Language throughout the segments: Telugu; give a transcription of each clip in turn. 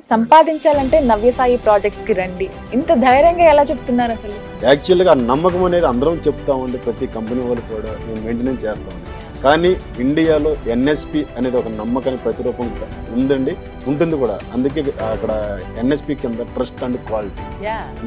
సంపాదించాలంటే నవ్యసాయి ప్రాజెక్ట్స్ కి రండి. ఇంత ధైర్యంగా ఎలా చెప్తున్నారు అసలు? యాక్చువల్గా నమ్మకం అనేది అందరం చెప్తామండి, ప్రతి కంపెనీ వాళ్ళు కూడా మేము మెయింటెనెన్స్ చేస్తామండి. కానీ ఇండియాలో ఎన్ఎస్పి అనేది ఒక నమ్మకానికి ప్రతిరూపం ఉందండి, ఉంటుంది కూడా. అందుకే అక్కడ ఎన్ఎస్పి కింద ట్రస్ట్ అండ్ క్వాలిటీ,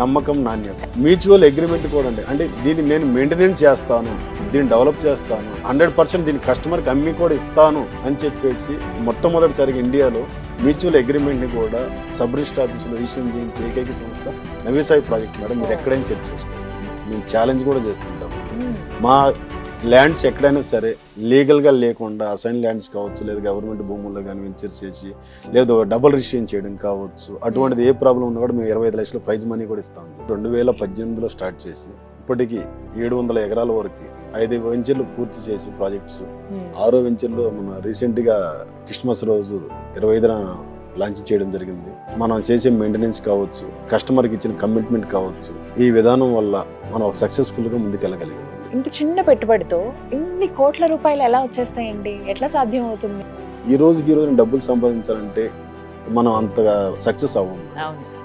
నమ్మకం, నాణ్యత, మ్యూచువల్ అగ్రిమెంట్ కూడా అండి. అంటే దీన్ని నేను మెయింటెనెన్స్ చేస్తాను, దీన్ని డెవలప్ చేస్తాను, 100% దీన్ని కస్టమర్కి అమ్మి కూడా ఇస్తాను అని చెప్పేసి మొట్టమొదటిసారిగా ఇండియాలో మ్యూచువల్ అగ్రిమెంట్ని కూడా సబ్ రిజిస్టర్ ఆఫీసులో రిజిస్టర్ చేయించే ఏకైక సంస్థ నవ్యసాయి ప్రాజెక్ట్. మేడం, మీరు ఎక్కడైనా చెక్ చేసుకోవచ్చు. మేము ఛాలెంజ్ కూడా చేస్తుంటాం. మా ల్యాండ్స్ ఎక్కడైనా సరే లీగల్గా లేకుండా అసైన్ ల్యాండ్స్ కావచ్చు, లేదా గవర్నమెంట్ భూముల్లో కానీ వెంచర్ చేసి, లేదా డబుల్ రిజిస్ట్రేషన్ చేయడం కావచ్చు, అటువంటిది ఏ ప్రాబ్లం ఉన్నా కూడా మేము 25 లక్షల ప్రైజ్ మనీ కూడా ఇస్తాం. 2018లో స్టార్ట్ చేసి ఇప్పటికీ 700 ఎకరాల వరకు 5 వెంచర్లు పూర్తి చేసి ప్రాజెక్ట్స్. 6వ వెంచర్లో మన రీసెంట్గా క్రిస్మస్ రోజు 25న లాంచ్ చేయడం జరిగింది. మనం చేసే మెయింటెనెన్స్ కావచ్చు, కస్టమర్కి ఇచ్చిన కమిట్మెంట్ కావచ్చు, ఈ విధానం వల్ల మనం ఒక సక్సెస్ఫుల్గా ముందుకెళ్ళగలిగాం. ఇంత చిన్న పెట్టుబడితో ఇన్ని కోట్ల రూపాయలు ఎలా వచ్చేస్తాయండి? ఎట్లా సాధ్యం అవుతుంది? ఈ రోజుకి డబ్బులు సంపాదించాలంటే మనం అంతగా సక్సెస్ అవ్వము.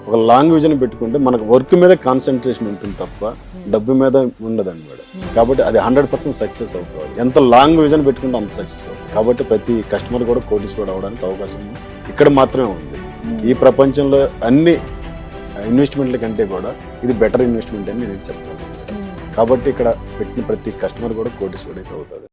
ఒక లాంగ్ విజన్ పెట్టుకుంటే మనకు వర్క్ మీద కాన్సన్ట్రేషన్ ఉంటుంది తప్ప డబ్బు మీద ఉండదండి మేడం. కాబట్టి అది 100% సక్సెస్ అవుతుంది. ఎంత లాంగ్ విజన్ పెట్టుకుంటే అంత సక్సెస్ అవుతుంది. కాబట్టి ప్రతి కస్టమర్ కూడా కోటీశ్వరుడు అవడానికి అవకాశం ఇక్కడ మాత్రమే ఉంది. ఈ ప్రపంచంలో అన్ని ఇన్వెస్ట్మెంట్ల కంటే కూడా ఇది బెటర్ ఇన్వెస్ట్మెంట్ అని నేను చెప్తాను. కాబట్టి ఇక్కడ పెట్టిన ప్రతి కస్టమర్ కూడా కోటీశ్వరుడు అవుతాడు.